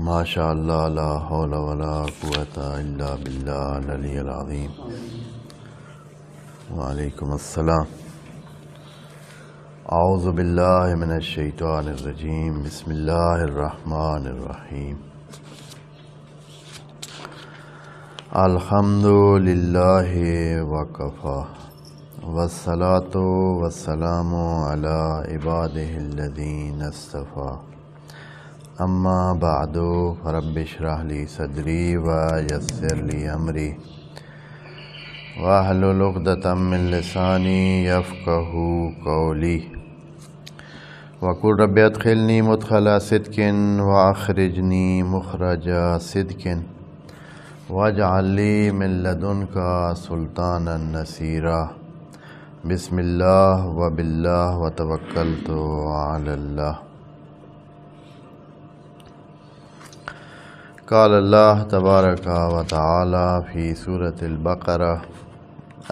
ماشاء اللہ لا حول ولا قوۃ الا باللہ العلی العظیم۔ وعلیکم السلام۔ اعوذ باللہ من الشیطان الرجیم، بسم اللہ الرحمن الرحیم۔ الحمد للہ وکفی والصلاۃ والسلام علی عبادہ الذین اصطفی، اما بعد رب اشرح لی صدری ویسر لی امری واحلل عقدۃ من لسانی یفقہوا قولی وقل رب ادخلنی مدخل صدق واخرجنی مخرج صدق واجعل لی من لدنک سلطانا نصیرا۔ بسم اللہ وباللہ وتوکلت علی اللہ۔ قال اللہ تبارک و تعالی فی سورۃ البقرہ،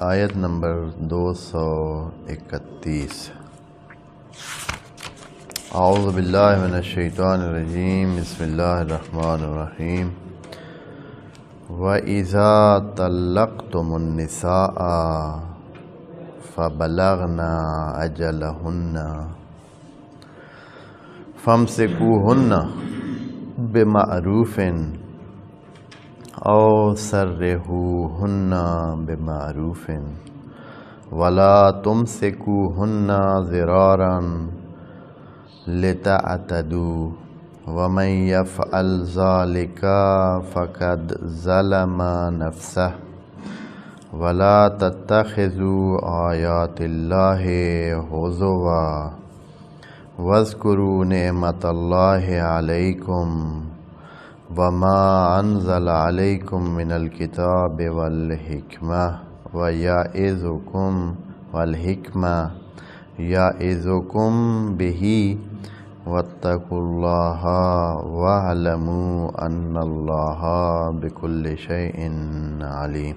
آیت نمبر 231۔ اعوذ باللہ من الشیطان الرجیم، بسم اللہ الرحمن الرحیم۔ وَإِذَا طَلَّقْتُمُ النِّسَاءَ فَبَلَغْنَ أَجَلَهُنَّ فَامْسِكُوهُنَّ بِمَعْرُوفٍ أَوْ سَرِّحُوهُنَّ بِمَعْرُوفٍ وَلَا تُمْسِكُوهُنَّ ضِرَارًا لِتَعْتَدُوا وَمَنْ يَفْعَلْ ذَلِكَ فَقَدْ ظَلَمَ نَفْسَهُ وَلَا تَتَّخِذُوا آيَاتِ اللَّهِ هُزُوًا وَاذْكُرُوا نِعْمَةَ اللَّهِ عَلَيْكُمْ وَمَا أَنزَلَ عَلَيْكُمْ مِنَ الْكِتَابِ وَالْحِكْمَةِ يَعِظُكُمْ بِهِ وَاتَّقُوا اللَّهَ وَاعْلَمُوا أَنَّ اللَّهَ بِكُلِّ شَيْءٍ عَلِيمٌ۔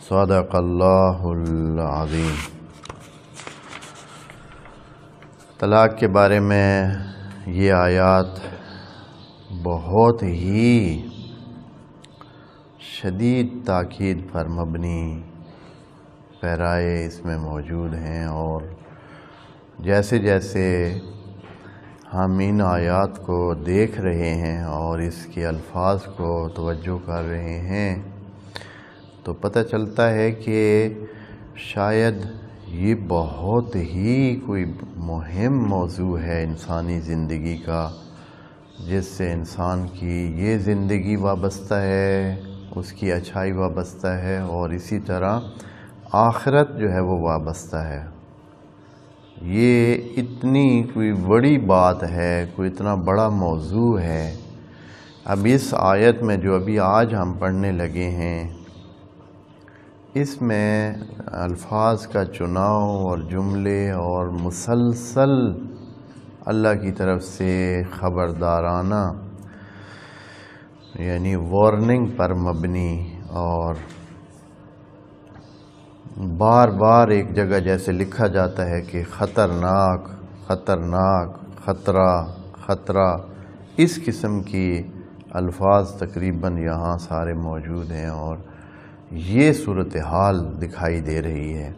صدق اللہ العظیم۔ طلاق کے بارے میں یہ آیات بہت ہی شدید تاکید پر مبنی پیرائے اس میں موجود ہیں، اور جیسے جیسے ہم ان آیات کو دیکھ رہے ہیں اور اس کے الفاظ کو توجہ کر رہے ہیں تو پتہ چلتا ہے کہ شاید یہ بہت ہی کوئی مہم موضوع ہے انسانی زندگی کا، جس سے انسان کی یہ زندگی وابستہ ہے، اس کی اچھائی وابستہ ہے، اور اسی طرح آخرت جو ہے وہ وابستہ ہے۔ یہ اتنی کوئی بڑی بات ہے، کوئی اتنا بڑا موضوع ہے۔ اب اس آیت میں جو ابھی آج ہم پڑھنے لگے ہیں، اس میں الفاظ کا چناؤ اور جملے اور مسلسل اللہ کی طرف سے خبردارانہ یعنی وارننگ پر مبنی، اور بار بار ایک جگہ جیسے لکھا جاتا ہے کہ خطرناک خطرناک خطرہ خطرہ، اس قسم کی الفاظ تقریباً یہاں سارے موجود ہیں، اور یہ صورتحال دکھائی دے رہی ہے۔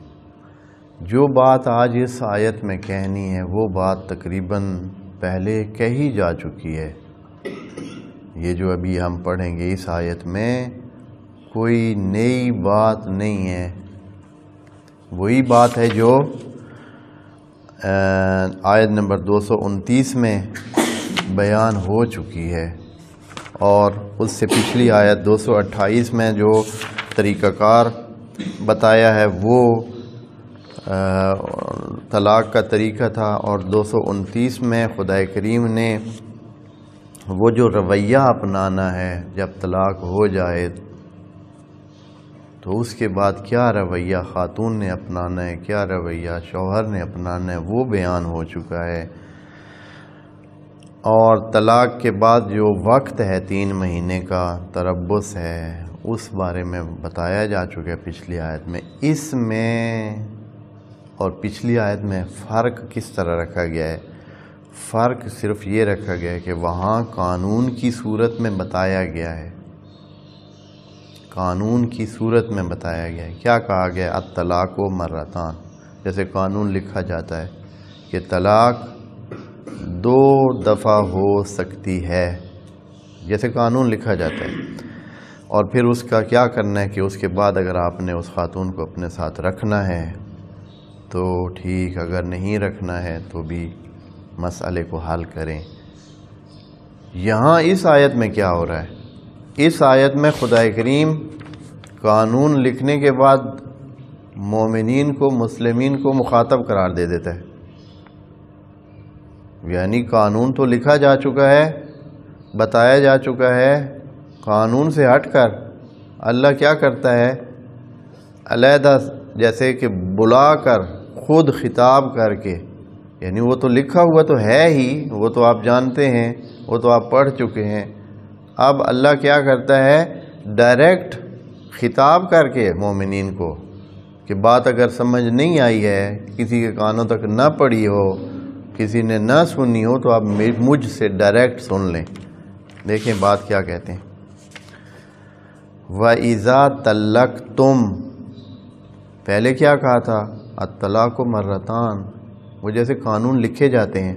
جو بات آج اس آیت میں کہنی ہے وہ بات تقریباً پہلے کہی جا چکی ہے۔ یہ جو ابھی ہم پڑھیں گے اس آیت میں کوئی نئی بات نہیں ہے، وہی بات ہے جو آیت نمبر 229 میں بیان ہو چکی ہے، اور اس سے پچھلی آیت 228 میں جو طریقہ کار بتایا ہے وہ طلاق کا طریقہ تھا، اور 229 میں خدا کریم نے وہ جو رویہ اپنانا ہے جب طلاق ہو جائے تو اس کے بعد کیا رویہ خاتون نے اپنانا ہے، کیا رویہ شوہر نے اپنانا ہے، وہ بیان ہو چکا ہے۔ اور طلاق کے بعد جو وقت ہے 3 مہینے کا تربص ہے، اس بارے میں بتایا جا چکا ہے پچھلی آیت میں۔ اس میں اور پچھلی آیت میں فرق کس طرح رکھا گیا ہے؟ فرق صرف یہ رکھا گیا ہے کہ وہاں قانون کی صورت میں بتایا گیا ہے، قانون کی صورت میں بتایا گیا ہے۔ کیا کہا گیا؟ الطلاق و مرتان، جیسے قانون لکھا جاتا ہے کہ طلاق 2 دفعہ ہو سکتی ہے، جیسے قانون لکھا جاتا ہے، اور پھر اس کا کیا کرنا ہے کہ اس کے بعد اگر آپ نے اس خاتون کو اپنے ساتھ رکھنا ہے تو ٹھیک، اگر نہیں رکھنا ہے تو بھی مسئلے کو حل کریں۔ یہاں اس آیت میں کیا ہو رہا ہے؟ اس آیت میں خدا کریم قانون لکھنے کے بعد مومنین کو، مسلمین کو مخاطب قرار دے دیتا ہے، یعنی قانون تو لکھا جا چکا ہے، بتایا جا چکا ہے، قانون سے ہٹ کر اللہ کیا کرتا ہے؟ علیحدہ جیسے کہ بلا کر، خود خطاب کر کے، یعنی وہ تو لکھا ہوا تو ہے ہی، وہ تو آپ جانتے ہیں، وہ تو آپ پڑھ چکے ہیں، اب اللہ کیا کرتا ہے؟ ڈائریکٹ خطاب کر کے مومنین کو کہ بات اگر سمجھ نہیں آئی ہے، کسی کے کانوں تک نہ پڑی ہو، کسی نے نہ سنی ہو، تو آپ مجھ سے ڈائریکٹ سن لیں۔ دیکھیں بات کیا کہتے ہیں، وَإِذَا طَلَّقْتُمْ، پہلے کیا کہا تھا؟ الطلاق مرتان۔ وہ جیسے قانون لکھے جاتے ہیں،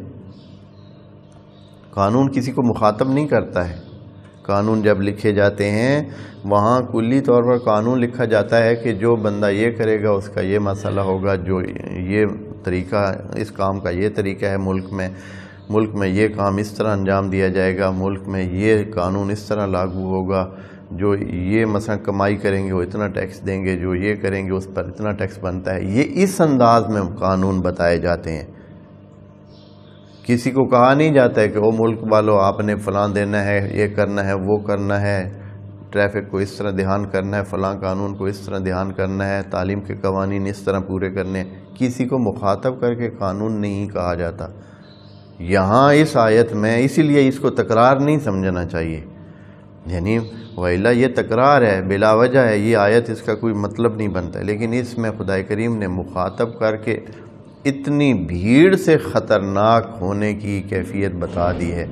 قانون کسی کو مخاطب نہیں کرتا ہے، قانون جب لکھے جاتے ہیں وہاں کلی طور پر قانون لکھا جاتا ہے کہ جو بندہ یہ کرے گا اس کا یہ مسئلہ ہوگا، جو یہ طریقہ، اس کام کا یہ طریقہ ہے، ملک میں یہ کام اس طرح انجام دیا جائے گا، ملک میں یہ قانون اس طرح لاگو ہوگا، جو یہ مثلا کمائی کریں گے وہ اتنا ٹیکس دیں گے، جو یہ کریں گے اس پر اتنا ٹیکس بنتا ہے۔ یہ اس انداز میں قانون بتائے جاتے ہیں، کسی کو کہا نہیں جاتا ہے کہ وہ ملک والوں آپ نے فلاں دینا ہے، یہ کرنا ہے، وہ کرنا ہے، ٹریفک کو اس طرح دھیان کرنا ہے، فلاں قانون کو اس طرح دھیان کرنا ہے، تعلیم کے قوانین اس طرح پورے کرنے ہیں۔ کسی کو مخاطب کر کے قانون نہیں کہا جاتا یہاں اس آیت میں، اسی لیے اس کو تکرار نہیں سمجھنا چاہیے، یعنی وَإِلَّا یہ تکرار ہے، بلا وجہ ہے، یہ آیت اس کا کوئی مطلب نہیں بنتا، لیکن اس میں خدا کریم نے مخاطب کر کے اتنی بھیڑ سے خطرناک ہونے کی کیفیت بتا دی ہے۔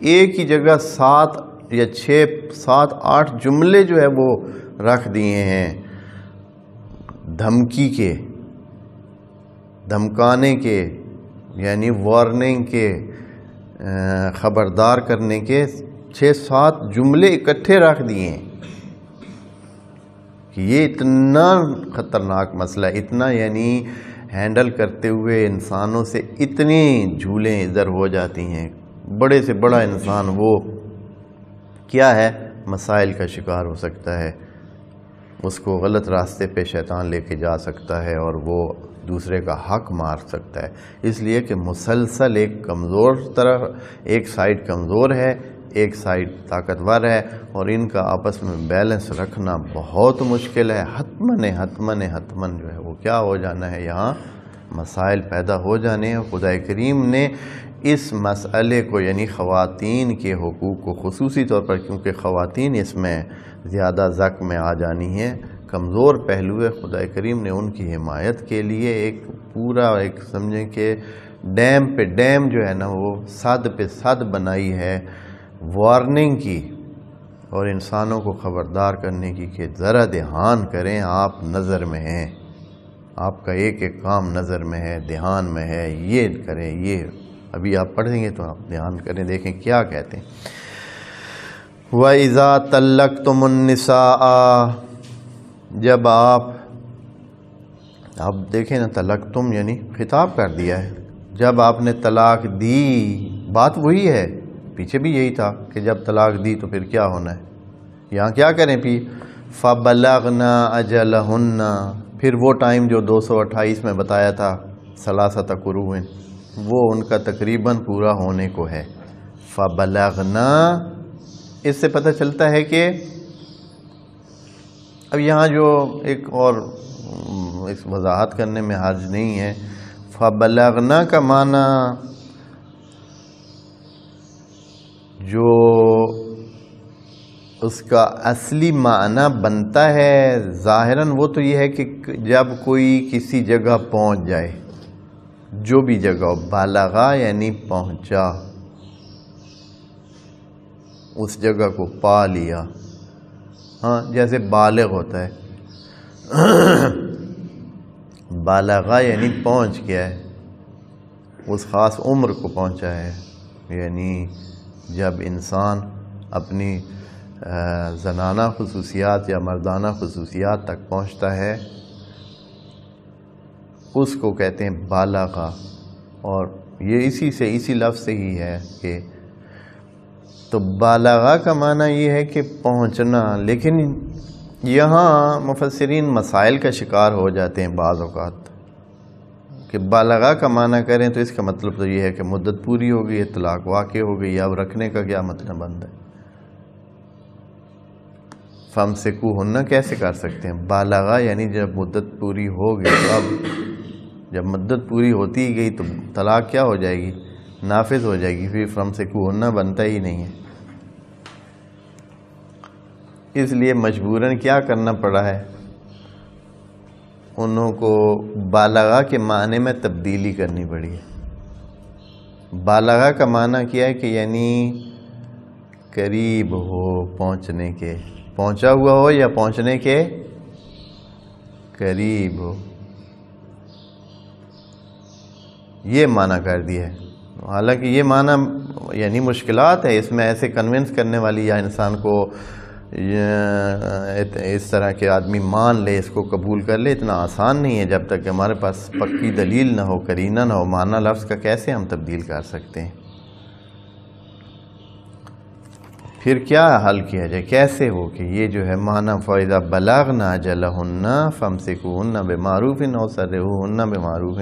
ایک ہی جگہ 7 یا 6 7 8 جملے جو ہے وہ رکھ دیے ہیں دھمکی کے، دھمکانے کے، یعنی وارننگ کے، خبردار کرنے کے 6 7 جملے اکٹھے رکھ دیے ہیں کہ یہ اتنا خطرناک مسئلہ، اتنا یعنی ہینڈل کرتے ہوئے انسانوں سے اتنی جھولیں ادھر ہو جاتی ہیں، بڑے سے بڑا انسان وہ کیا ہے، مسائل کا شکار ہو سکتا ہے، اس کو غلط راستے پہ شیطان لے کے جا سکتا ہے اور وہ دوسرے کا حق مار سکتا ہے، اس لیے کہ مسلسل ایک کمزور طرف، ایک سائیڈ کمزور ہے، ایک سائیڈ طاقتور ہے، اور ان کا آپس میں بیلنس رکھنا بہت مشکل ہے۔ حتماً جو ہے وہ کیا ہو جانا ہے، یہاں مسائل پیدا ہو جانے ہیں۔ خدا کریم نے اس مسئلے کو، یعنی خواتین کے حقوق کو، خصوصی طور پر کیونکہ خواتین اس میں زیادہ زخم میں آ جانی ہیں، کمزور پہلو ہے، خدا کریم نے ان کی حمایت کے لیے ایک پورا، ایک سمجھیں کہ ڈیم پہ ڈیم جو ہے نا، وہ صد پہ صد بنائی ہے وارننگ کی اور انسانوں کو خبردار کرنے کی کہ ذرا دھیان کریں، آپ نظر میں ہیں، آپ کا ایک ایک کام نظر میں ہے، دھیان میں ہے، یہ کریں، یہ ابھی آپ پڑھیں گے تو آپ دھیان کریں، دیکھیں کیا کہتے ہیں۔ وَإِذَا طَلَّقْتُمُ النِّسَاءَ، جب آپ دیکھیں نا، طلقتم یعنی خطاب کر دیا ہے، جب آپ نے طلاق دی، بات وہی ہے، پیچھے بھی یہی تھا کہ جب طلاق دی تو پھر کیا ہونا ہے، یہاں کیا کریں پھر فَبَلَغْنَا أَجَلَهُنَّ، پھر وہ ٹائم جو 228 میں بتایا تھا، ثلاثۃ قروء، وہ ان کا تقریباً پورا ہونے کو ہے۔ فَبَلَغْنَا، اس سے پتہ چلتا ہے کہ اب یہاں جو ایک اور اس وضاحت کرنے میں حرج نہیں ہے، فَبَلَغْنَا کا معنی جو اس کا اصلی معنی بنتا ہے ظاہراً وہ تو یہ ہے کہ جب کوئی کسی جگہ پہنچ جائے، جو بھی جگہ بالغا یعنی پہنچا، اس جگہ کو پا لیا. ہاں جیسے بالغ ہوتا ہے، بالغا یعنی پہنچ گیا ہے، اس خاص عمر کو پہنچا ہے. یعنی جب انسان اپنی زنانہ خصوصیات یا مردانہ خصوصیات تک پہنچتا ہے اس کو کہتے ہیں بالغا. اور یہ اسی لفظ سے ہی ہے کہ تو بالغا کا معنی یہ ہے کہ پہنچنا. لیکن یہاں مفسرین مسائل کا شکار ہو جاتے ہیں بعض اوقات کہ بالغا کا معنی کریں تو اس کا مطلب تو یہ ہے کہ مدت پوری ہو گئی ہے، طلاق واقع ہو گئی، اب رکھنے کا کیا مطلب بنتا ہے. فَامْسِكُوهُنَّ کیسے کر سکتے ہیں؟ بالغا یعنی جب مدت پوری ہو گئی، تو اب جب مدت پوری ہوتی ہی گئی تو طلاق کیا ہو جائے گی؟ نافذ ہو جائے گی. پھر فَامْسِكُوهُنَّ بنتا ہی نہیں ہے. اس لیے مجبوراً کیا کرنا پڑا ہے، انہوں کو بالغا کے معنی میں تبدیلی کرنی پڑی ہے. بالغا کا معنی کیا ہے کہ یعنی قریب ہو پہنچنے کے، پہنچا ہوا ہو یا پہنچنے کے قریب ہو، یہ معنی کر دیا ہے. حالانکہ یہ معنی یعنی مشکلات ہے اس میں، ایسے کنونس کرنے والی یا انسان کو اس طرح کے آدمی مان لے، اس کو قبول کر لے، اتنا آسان نہیں ہے. جب تک کہ ہمارے پاس پکی دلیل نہ ہو، قرینہ نہ ہو، معنی لفظ کا کیسے ہم تبدیل کر سکتے ہیں؟ پھر کیا حل کیا جائے؟ کیسے ہو کہ یہ جو ہے معنی فَإِذَا بَلَغْنَ أَجَلَهُنَّ فَامْسِكُوهُنَّ بِمَعْرُوفٍ أَوْ سَرِّحُوهُنَّ بِمَعْرُوفٍ.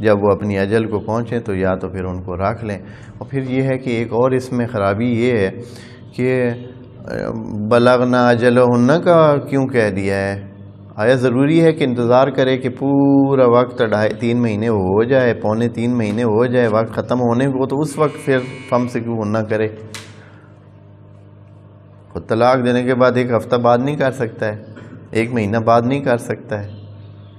جب وہ اپنی اجل کو پہنچیں تو یا تو پھر ان کو رکھ لیں. اور پھر یہ ہے کہ ایک اور اس میں خرابی یہ ہے کہ بلغنا اجلہن کا کیوں کہہ دیا ہے؟ آیا ضروری ہے کہ انتظار کرے کہ پورا وقت 2.5-3 مہینے ہو جائے، 2.25-3 مہینے ہو جائے وقت ختم ہونے کو، تو اس وقت پھر فَامْسِكُوهُنَّ کرے؟ خود طلاق دینے کے بعد 1 ہفتہ بعد نہیں کر سکتا ہے، 1 مہینہ بعد نہیں کر سکتا ہے.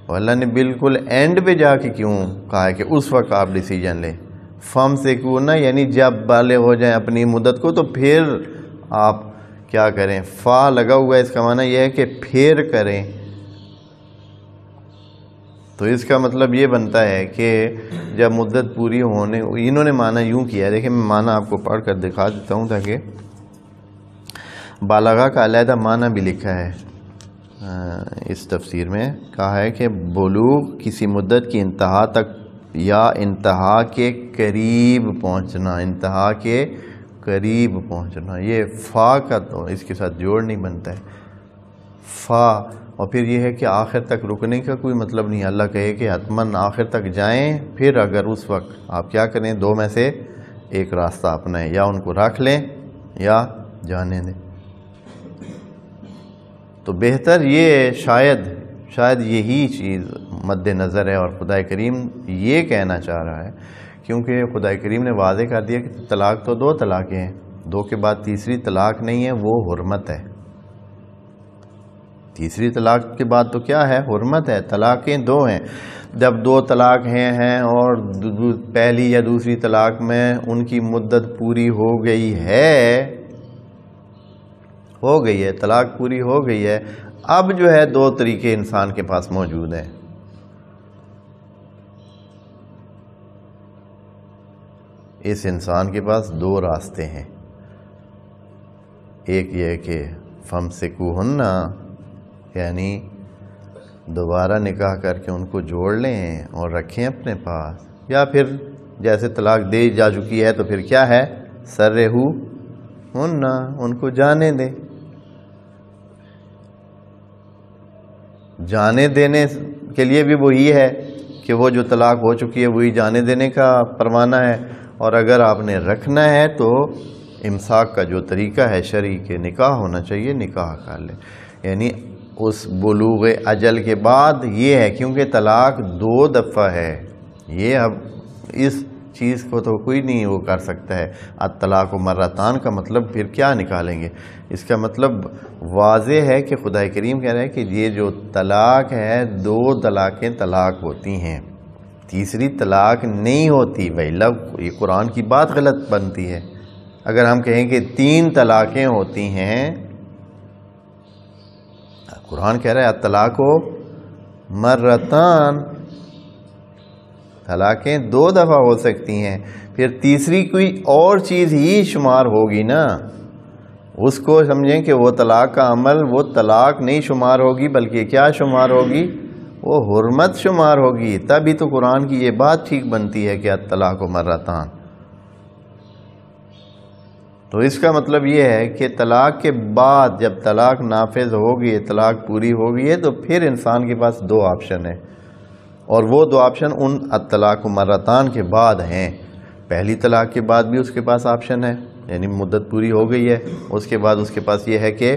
اور اللہ نے بالکل اینڈ پہ جا کے کیوں کہا ہے کہ اس وقت آپ ڈیسیجن لیں؟ فَامْسِكُوهُنَّ یعنی جب بالغ ہو جائیں اپنی مدت کو تو پھر آپ کیا کریں؟ فا لگا ہوا ہے، اس کا معنی یہ ہے کہ پھر کریں. تو اس کا مطلب یہ بنتا ہے کہ جب مدت پوری ہونے، انہوں نے معنی یوں کیا ہے. دیکھیں میں معنی آپ کو پڑھ کر دکھا دیتا ہوں تاکہ بالغا کا علیحدہ معنی بھی لکھا ہے. اس تفسیر میں کہا ہے کہ بلوغ کسی مدت کی انتہا تک یا انتہا کے قریب پہنچنا، انتہا کے قریب پہنچنا. یہ فا کا تو اس کے ساتھ جوڑ نہیں بنتا ہے، فا. اور پھر یہ ہے کہ آخر تک رکنے کا کوئی مطلب نہیں. اللہ کہے کہ حتماً آخر تک جائیں، پھر اگر اس وقت آپ کیا کریں، 2 میں سے ایک راستہ اپنائیں، یا ان کو رکھ لیں یا جانے دیں. تو بہتر یہ شاید یہی چیز مد نظر ہے. اور خدا کریم یہ کہنا چاہ رہا ہے کیونکہ خدا کریم نے واضح کر دیا کہ طلاق تو 2 طلاقیں ہیں، 2 کے بعد تیسری طلاق نہیں ہے، وہ حرمت ہے. تیسری طلاق کے بعد تو کیا ہے؟ حرمت ہے. طلاقیں 2 ہیں. جب 2 طلاق ہیں اور پہلی یا دوسری طلاق میں ان کی مدت پوری ہو گئی ہے، طلاق پوری ہو گئی ہے، اب جو ہے 2 طریقے انسان کے پاس موجود ہیں. اس انسان کے پاس 2 راستے ہیں. ایک یہ کہ فَامْسِكُوهُنَّ یعنی دوبارہ نکاح کر کے ان کو جوڑ لیں اور رکھیں اپنے پاس، یا پھر جیسے طلاق دے جا چکی ہے تو پھر کیا ہے؟ سَرِّحُوهُنَّ ان کو جانے دیں. جانے دینے کے لیے بھی وہی ہے کہ وہ جو طلاق ہو چکی ہے وہی جانے دینے کا پروانہ ہے. اور اگر آپ نے رکھنا ہے تو امساک کا جو طریقہ ہے شرعی کے نکاح ہونا چاہیے، نکاح کر لیں. یعنی اس بلوغ اجل کے بعد یہ ہے، کیونکہ طلاق 2 دفعہ ہے، یہ اب اس چیز کو تو کوئی نہیں وہ کر سکتا ہے. الطلاق مرتان کا مطلب پھر کیا نکالیں گے؟ اس کا مطلب واضح ہے کہ خدا کریم کہہ رہا ہے کہ یہ جو طلاق ہے 2 طلاقیں طلاق ہوتی ہیں. تیسری طلاق نہیں ہوتی، وَإِلَّا یہ قرآن کی بات غلط بنتی ہے۔ اگر ہم کہیں کہ 3 طلاقیں ہوتی ہیں، قرآن کہہ رہا ہے الطلاق مرتان، طلاقیں 2 دفعہ ہو سکتی ہیں، پھر تیسری کوئی اور چیز ہی شمار ہوگی نا، اس کو سمجھیں کہ وہ طلاق کا عمل وہ طلاق نہیں شمار ہوگی، بلکہ کیا شمار ہوگی؟ وہ حرمت شمار ہوگی۔ تبھی تو قرآن کی یہ بات ٹھیک بنتی ہے کہ الطلاق مرتان۔ تو اس کا مطلب یہ ہے کہ طلاق کے بعد جب طلاق نافذ ہوگی، طلاق پوری ہوگی ہے، تو پھر انسان کے پاس 2 آپشن ہیں، اور وہ 2 آپشن ان الطلاق مرتان کے بعد ہیں۔ پہلی طلاق کے بعد بھی اس کے پاس آپشن ہے، یعنی مدت پوری ہو گئی ہے، اس کے بعد اس کے پاس یہ ہے کہ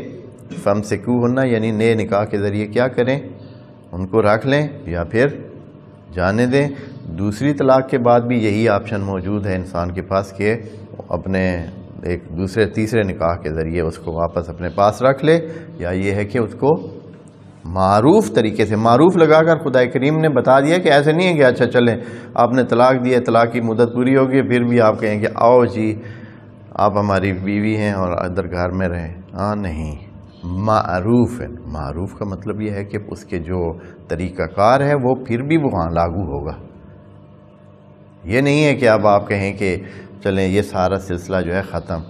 فَامْسِكُوهُنَّ یعنی نئے نکاح کے ذریعے کیا کریں؟ ان کو رکھ لیں یا پھر جانے دیں۔ دوسری طلاق کے بعد بھی یہی آپشن موجود ہے انسان کے پاس کہ اپنے ایک دوسرے تیسرے نکاح کے ذریعے اس کو واپس اپنے پاس رکھ لے، یا یہ ہے کہ اس کو معروف طریقے سے، معروف لگا کر خدا کریم نے بتا دیا کہ ایسے نہیں ہے کہ اچھا چلیں آپ نے طلاق دی ہے، طلاق کی مدت پوری ہوگی، پھر بھی آپ کہیں کہ آؤ جی آپ ہماری بیوی ہیں اور ادھر گھر میں رہیں۔ ہاں نہیں، معروف ہے۔ معروف کا مطلب یہ ہے کہ اس کے جو طریقہ کار ہے وہ پھر بھی وہاں لاگو ہوگا۔ یہ نہیں ہے کہ اب آپ کہیں کہ چلیں یہ سارا سلسلہ جو ہے ختم۔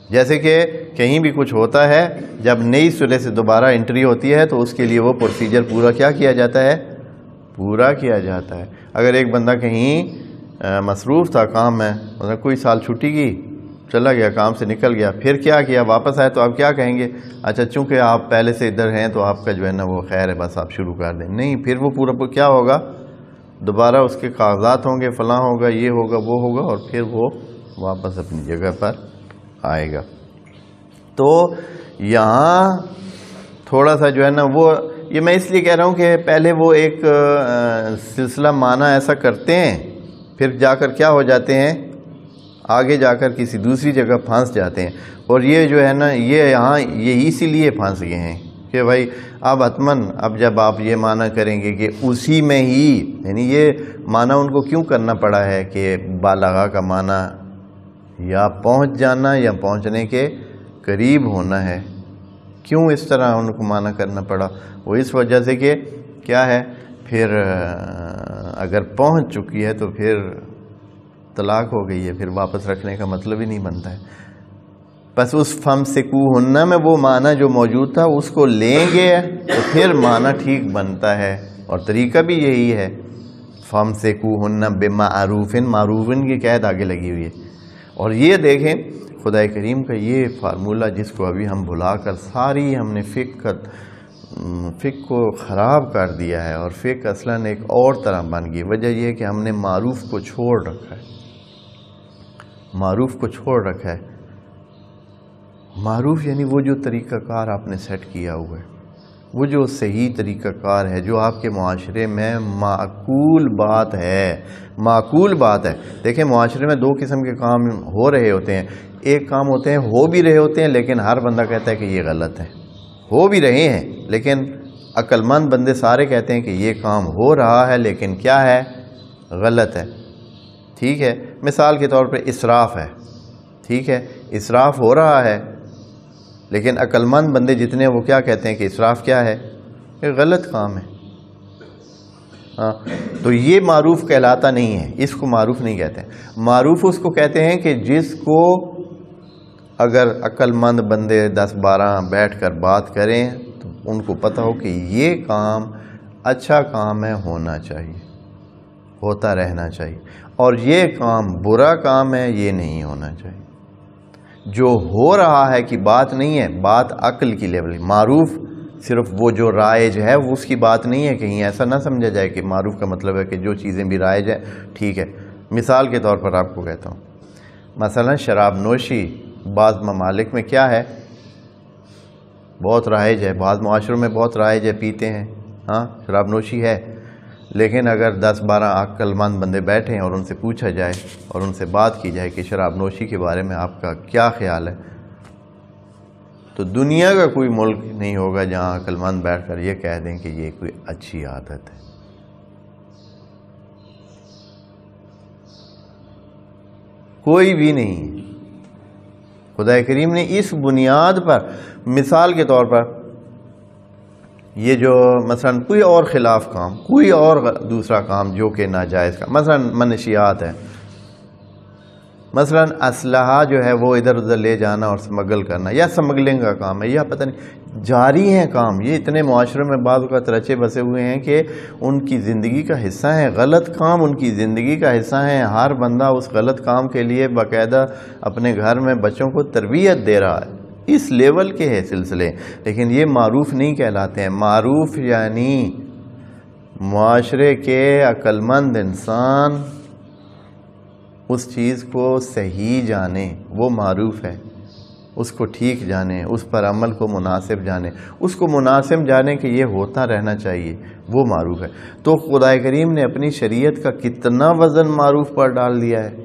جیسے کہ کہیں بھی کچھ ہوتا ہے، جب نئی سرے سے دوبارہ انٹری ہوتی ہے تو اس کے لیے وہ پروسیجر پورا کیا کیا جاتا ہے؟ پورا کیا جاتا ہے۔ اگر ایک بندہ کہیں مصروف تھا کام میں، مطلب کوئی سال چھٹی کی، چلا گیا کام سے نکل گیا، پھر کیا کیا واپس آئے، تو آپ کیا کہیں گے؟ اچھا چونکہ آپ پہلے سے ادھر ہیں تو آپ کا جو ہے نا وہ خیر ہے، بس آپ شروع کر دیں۔ نہیں، پھر وہ پورا کیا ہوگا؟ دوبارہ اس کے کاغذات ہوں گے، فلاں ہوگا، یہ ہوگا، وہ ہوگا، اور پھر وہ واپس اپنی جگہ پر آئے گا۔ تو یہاں تھوڑا سا جو ہے نا وہ، یہ میں اس لیے کہہ رہا ہوں کہ پہلے وہ ایک سلسلہ معنی ایسا کرتے ہیں، پھر جا کر کیا ہو جاتے ہیں؟ آگے جا کر کسی دوسری جگہ پھنس جاتے ہیں۔ اور یہ جو ہے نا یہ یہاں یہی اسی لیے پھنس گئے ہیں کہ بھائی اب حتماً اب جب آپ یہ معنی کریں گے کہ اسی میں ہی، یعنی یہ معنی ان کو کیوں کرنا پڑا ہے کہ بالغہ کا معنی یا پہنچ جانا یا پہنچنے کے قریب ہونا ہے۔ کیوں اس طرح ان کو معنی کرنا پڑا؟ وہ اس وجہ سے کہ کیا ہے، پھر اگر پہنچ چکی ہے تو پھر طلاق ہو گئی ہے، پھر واپس رکھنے کا مطلب ہی نہیں بنتا ہے۔ بس اس فَامْسِكُوهُنَّ میں وہ معنی جو موجود تھا اس کو لیں گے تو پھر معنی ٹھیک بنتا ہے، اور طریقہ بھی یہی ہے۔ فَامْسِكُوهُنَّ بِمَعْرُوفٍ، معروفن کی قید آگے لگی ہوئی ہے۔ اور یہ دیکھیں خدا کریم کا یہ فارمولہ جس کو ابھی ہم بھلا کر ساری ہم نے فقہ کو خراب کر دیا ہے، اور فقہ اصلاً ایک اور طرح بن گئی۔ وجہ یہ ہے کہ ہم نے معروف کو چھوڑ رکھا ہے، معروف کو چھوڑ رکھا ہے۔ معروف یعنی وہ جو طریقہ کار آپ نے سیٹ کیا ہوا ہے، وہ جو صحیح طریقہ کار ہے، جو آپ کے معاشرے میں معقول بات ہے، معقول بات ہے۔ دیکھیں معاشرے میں 2 قسم کے کام ہو رہے ہوتے ہیں۔ ایک کام ہوتے ہیں ہو بھی رہے ہوتے ہیں لیکن ہر بندہ کہتا ہے کہ یہ غلط ہے، ہو بھی رہے ہیں لیکن عقل مند بندے سارے کہتے ہیں کہ یہ کام ہو رہا ہے لیکن کیا ہے؟ غلط ہے۔ ٹھیک ہے، مثال کے طور پہ اسراف ہے، ٹھیک ہے، اسراف ہو رہا ہے لیکن عقل مند بندے جتنے ہیں وہ کیا کہتے ہیں کہ اسراف کیا ہے؟ یہ غلط کام ہے۔ ہاں، تو یہ معروف کہلاتا نہیں ہے، اس کو معروف نہیں کہتے ہیں۔ معروف اس کو کہتے ہیں کہ جس کو اگر عقل مند بندے 10-12 بیٹھ کر بات کریں تو ان کو پتہ ہو کہ یہ کام اچھا کام ہے، ہونا چاہیے، ہوتا رہنا چاہیے، اور یہ کام برا کام ہے، یہ نہیں ہونا چاہیے۔ جو ہو رہا ہے کہ بات نہیں ہے، بات عقل کی لیول۔ معروف صرف وہ جو رائج ہے وہ اس کی بات نہیں ہے، کہیں ایسا نہ سمجھا جائے کہ معروف کا مطلب ہے کہ جو چیزیں بھی رائج ہیں ٹھیک ہے۔ مثال کے طور پر آپ کو کہتا ہوں، مثلا شراب نوشی بعض ممالک میں کیا ہے؟ بہت رائج ہے، بعض معاشروں میں بہت رائج ہے، پیتے ہیں، ہاں شراب نوشی ہے۔ لیکن اگر 10-12 عقل مند بندے بیٹھیں اور ان سے پوچھا جائے اور ان سے بات کی جائے کہ شراب نوشی کے بارے میں آپ کا کیا خیال ہے، تو دنیا کا کوئی ملک نہیں ہوگا جہاں عقل مند بیٹھ کر یہ کہہ دیں کہ یہ کوئی اچھی عادت ہے۔ کوئی بھی نہیں ہے۔ خدا کریم نے اس بنیاد پر، مثال کے طور پر یہ جو مثلا کوئی اور خلاف کام، کوئی اور دوسرا کام جو کہ ناجائز کا، مثلا منشیات ہے، مثلا اسلحہ جو ہے وہ ادھر ادھر لے جانا اور سمگل کرنا، یا سمگلنگ کا کام ہے، یا پتہ نہیں جاری ہیں کام، یہ اتنے معاشرے میں بعض اوقات رچے بسے ہوئے ہیں کہ ان کی زندگی کا حصہ ہیں، غلط کام ان کی زندگی کا حصہ ہیں، ہر بندہ اس غلط کام کے لیے باقاعدہ اپنے گھر میں بچوں کو تربیت دے رہا ہے، اس لیول کے ہے سلسلے، لیکن یہ معروف نہیں کہلاتے ہیں۔ معروف یعنی معاشرے کے عقل مند انسان اس چیز کو صحیح جانے، وہ معروف ہے، اس کو ٹھیک جانے، اس پر عمل کو مناسب جانے، اس کو مناسب جانے کہ یہ ہوتا رہنا چاہیے، وہ معروف ہے۔ تو خدا کریم نے اپنی شریعت کا کتنا وزن معروف پر ڈال دیا ہے،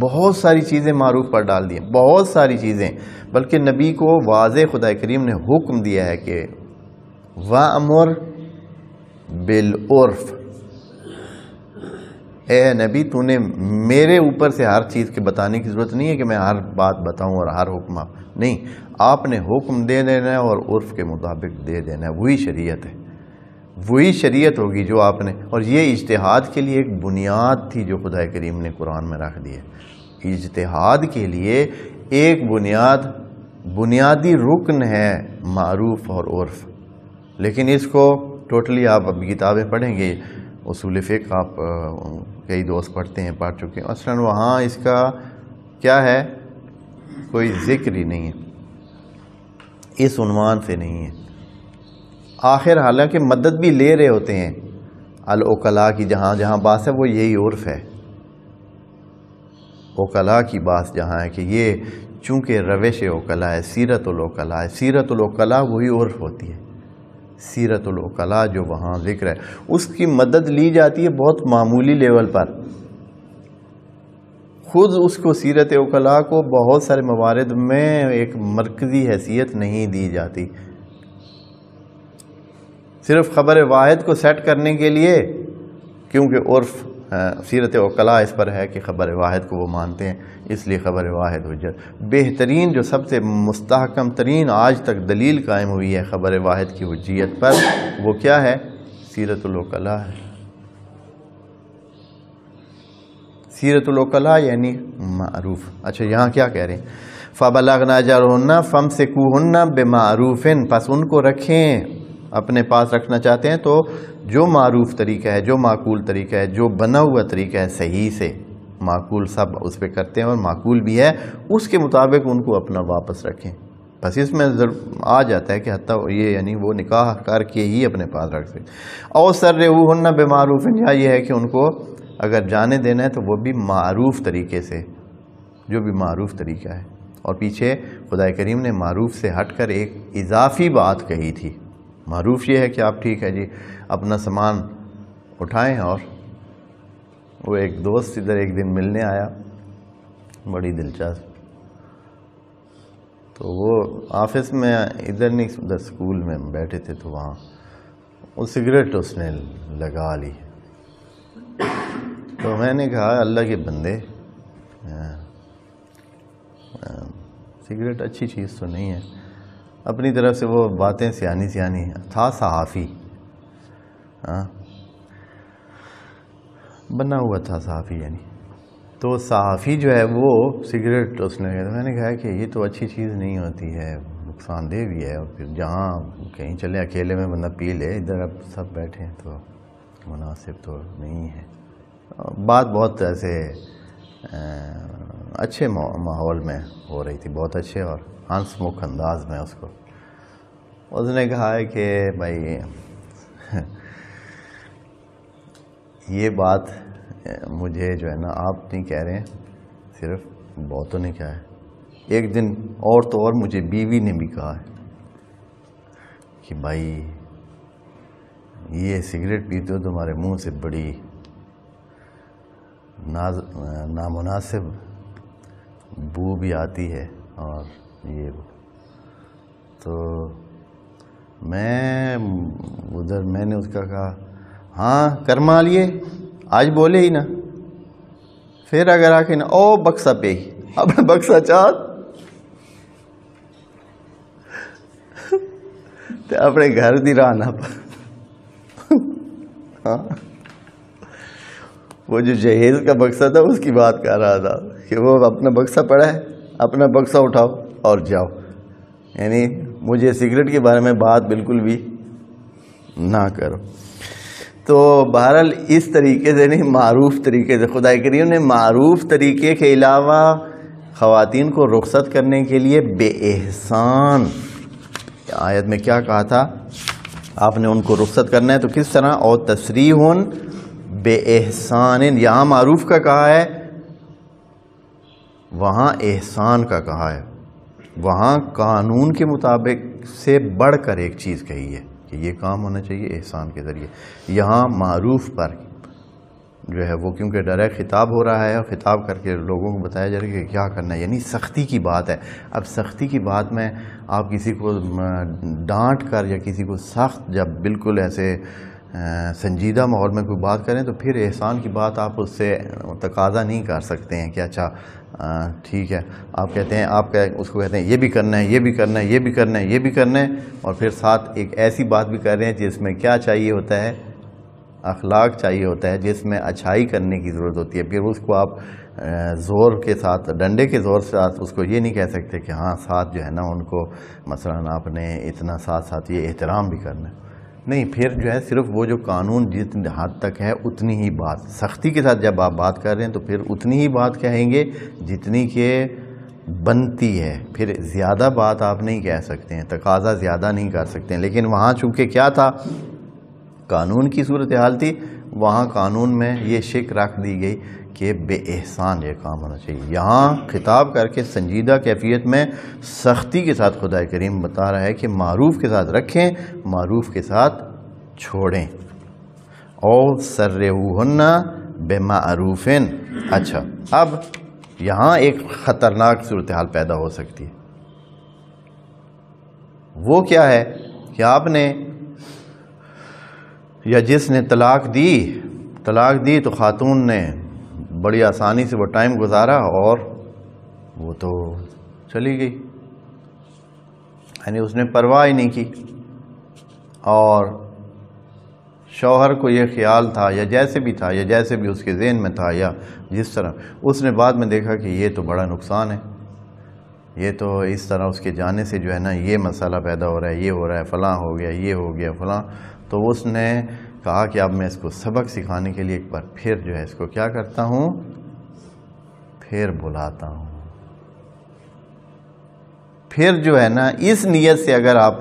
بہت ساری چیزیں معروف پر ڈال دی ہیں، بہت ساری چیزیں، بلکہ نبی کو واضح خدا کریم نے حکم دیا ہے کہ وَأْمُرْ بِالْعُرْفِ، اے نبی تو نے میرے اوپر سے ہر چیز کے بتانے کی ضرورت نہیں ہے کہ میں ہر بات بتاؤں اور ہر حکم نہیں، آپ نے حکم دے دینا ہے اور عرف کے مطابق دے دینا ہے، وہی شریعت ہے، وہی شریعت ہوگی جو آپ نے، اور یہ اجتہاد کے لیے ایک بنیاد تھی جو خدا کریم نے قرآن میں رکھ دی ہے۔ اجتہاد کے لیے ایک بنیادی رکن ہے معروف اور عرف، لیکن اس کو ٹوٹلی آپ اب کتابیں پڑھیں گے، اصول فقہ آپ کئی دوست پڑھتے ہیں، پڑھ چکے ہیں، مثلا وہاں اس کا کیا ہے، کوئی ذکر ہی نہیں ہے، اس عنوان سے نہیں ہے۔ آخر حالانکہ مدد بھی لے رہے ہوتے ہیں العقلاء کی، جہاں جہاں بات ہے وہ یہی عرف ہے، عقلاء کی بات جہاں ہے کہ یہ چونکہ روش عقلاء ہے، سیرت العقلاء ہے، سیرت العقلاء وہی عرف ہوتی ہے، سیرت العقلاء جو وہاں ذکر ہے اس کی مدد لی جاتی ہے بہت معمولی لیول پر، خود اس کو سیرت عقلاء کو بہت سارے موارد میں ایک مرکزی حیثیت نہیں دی جاتی، صرف خبر واحد کو سیٹ کرنے کے لیے، کیونکہ عرف سیرت عقلاء اس پر ہے کہ خبر واحد کو وہ مانتے ہیں، اس لیے خبر واحد حجت۔ بہترین جو سب سے مستحکم ترین آج تک دلیل قائم ہوئی ہے خبر واحد کی حجیت پر، وہ کیا ہے؟ سیرت العقلاء ہے۔ سیرت العقلاء یعنی معروف۔ اچھا یہاں کیا کہہ رہے ہیں؟ فَبَلَغْنَ أَجَلَهُنَّ فَامْسِكُوهُنَّ بِمَعْرُوفٍ، پس ان کو رکھیں، اپنے پاس رکھنا چاہتے ہیں تو جو معروف طریقہ ہے، جو معقول طریقہ ہے، جو بنا ہوا طریقہ ہے، صحیح سے معقول سب اس پہ کرتے ہیں اور معقول بھی ہے، اس کے مطابق ان کو اپنا واپس رکھیں۔ بس اس میں آ جاتا ہے کہ حتیٰ یہ یعنی وہ نکاح کر کے ہی اپنے پاس رکھ سکتے، اور سرّحوہن بمعروف، یا یہ ہے کہ ان کو اگر جانے دینا ہے تو وہ بھی معروف طریقے سے، جو بھی معروف طریقہ ہے۔ اور پیچھے خدا کریم نے معروف سے ہٹ کر ایک اضافی بات کہی تھی، معروف یہ ہے کہ آپ ٹھیک ہے جی اپنا سامان اٹھائیں، اور وہ ایک دوست ادھر ایک دن ملنے آیا، بڑی دلچسپ، تو وہ آفس میں ادھر نہیں ادھر اسکول میں بیٹھے تھے، تو وہاں وہ سگریٹ اس نے لگا لی، تو میں نے کہا اللہ کے بندے، سگریٹ اچھی چیز تو نہیں ہے، اپنی طرف سے وہ باتیں سیانی تھا، صحافی بنا ہوا تھا، صحافی یعنی، تو صحافی جو ہے وہ سگریٹ اس نے، میں نے کہا کہ یہ تو اچھی چیز نہیں ہوتی ہے، نقصان دہ بھی ہے، اور پھر جہاں کہیں چلے اکیلے میں بندہ پی لے، ادھر اب سب بیٹھے ہیں تو مناسب تو نہیں ہے۔ بات بہت ایسے اچھے ماحول میں ہو رہی تھی، بہت اچھے اور ہنس مکھ انداز میں اس نے کہا ہے کہ بھائی یہ بات مجھے جو ہے نا آپ نہیں کہہ رہے ہیں، صرف بہتوں نے کہا ہے، ایک دن اور تو اور مجھے بیوی نے بھی کہا ہے کہ بھائی یہ سگریٹ پیتے ہو تمہارے منہ سے بڑی نامناسب بو بھی آتی ہے، اور یہ تو میں نے اس کا کہا ہاں کرما لیے، آج بولے ہی نا، پھر اگر آ کے نا او بکسا پہ ہی اپنا بکسا چاہ اپنے گھر دی راہ نہ ہاں وہ جو جہیز کا بکسا تھا اس کی بات کر رہا تھا کہ وہ اپنا بکسا پڑا ہے، اپنا بکسا اٹھاؤ اور جاؤ. یعنی مجھے سگریٹ کے بارے میں بات بالکل بھی نہ کرو. تو بہرحال اس طریقے سے نہیں، معروف طریقے سے خدا کریم نے معروف طریقے کے علاوہ خواتین کو رخصت کرنے کے لیے بے احسان، آیت میں کیا کہا تھا، آپ نے ان کو رخصت کرنا ہے تو کس طرح، اور تسریح بے احسان، یہاں معروف کا کہا ہے، وہاں احسان کا کہا ہے، وہاں قانون کے مطابق سے بڑھ کر ایک چیز کہی ہے کہ یہ کام ہونا چاہیے احسان کے ذریعے. یہاں معروف پر جو ہے وہ کیونکہ ڈائریکٹ خطاب ہو رہا ہے اور خطاب کر کے لوگوں کو بتایا جا رہا ہے کہ کیا کرنا ہے، یعنی سختی کی بات ہے. اب سختی کی بات میں آپ کسی کو ڈانٹ کر یا کسی کو سخت جب بالکل ایسے سنجیدہ ماحول میں کوئی بات کریں تو پھر احسان کی بات آپ اس سے تقاضا نہیں کر سکتے ہیں کہ اچھا ٹھیک ہے، آپ کہتے ہیں آپ اس کو کہتے ہیں یہ بھی کرنا ہے، یہ بھی کرنا ہے، یہ بھی کرنا ہے، یہ بھی کرنا ہے، اور پھر ساتھ ایک ایسی بات بھی کر رہے ہیں جس میں کیا چاہیے ہوتا ہے، اخلاق چاہیے ہوتا ہے، جس میں اچھائی کرنے کی ضرورت ہوتی ہے. پھر اس کو آپ زور کے ساتھ، ڈنڈے کے زور سے اس کو یہ نہیں کہہ سکتے کہ ہاں ساتھ جو ہے نا ان کو مثلا آپ نے اتنا ساتھ یہ احترام بھی کرنا ہے. نہیں، پھر جو ہے صرف وہ جو قانون جتنی حد تک ہے اتنی ہی بات، سختی کے ساتھ جب آپ بات کر رہے ہیں تو پھر اتنی ہی بات کہیں گے جتنی کہ بنتی ہے، پھر زیادہ بات آپ نہیں کہہ سکتے ہیں، تقاضا زیادہ نہیں کر سکتے ہیں. لیکن وہاں چونکہ کیا تھا، قانون کی صورتحال تھی، وہاں قانون میں یہ شک رکھ دی گئی کہ بے احسان یہ کام ہونا چاہیے. یہاں خطاب کر کے سنجیدہ کیفیت میں سختی کے ساتھ خدا کریم بتا رہا ہے کہ معروف کے ساتھ رکھیں، معروف کے ساتھ چھوڑیں. اور سرہوہن بمعروف. اچھا، اب یہاں ایک خطرناک صورتحال پیدا ہو سکتی ہے. وہ کیا ہے کہ آپ نے یا جس نے طلاق دی تو خاتون نے بڑی آسانی سے وہ ٹائم گزارا اور وہ تو چلی گئی، یعنی اس نے پرواہ ہی نہیں کی. اور شوہر کو یہ خیال تھا یا جیسے بھی تھا یا جیسے بھی اس کے ذہن میں تھا یا جس طرح، اس نے بعد میں دیکھا کہ یہ تو بڑا نقصان ہے، یہ تو اس طرح اس کے جانے سے جو ہے نا یہ مسئلہ پیدا ہو رہا ہے، یہ ہو رہا ہے، فلاں ہو گیا، یہ ہو گیا فلاں. تو اس نے کہا کہ اب میں اس کو سبق سکھانے کے لیے ایک بار پھر جو ہے اس کو کیا کرتا ہوں، پھر بلاتا ہوں. پھر جو ہے نا اس نیت سے اگر آپ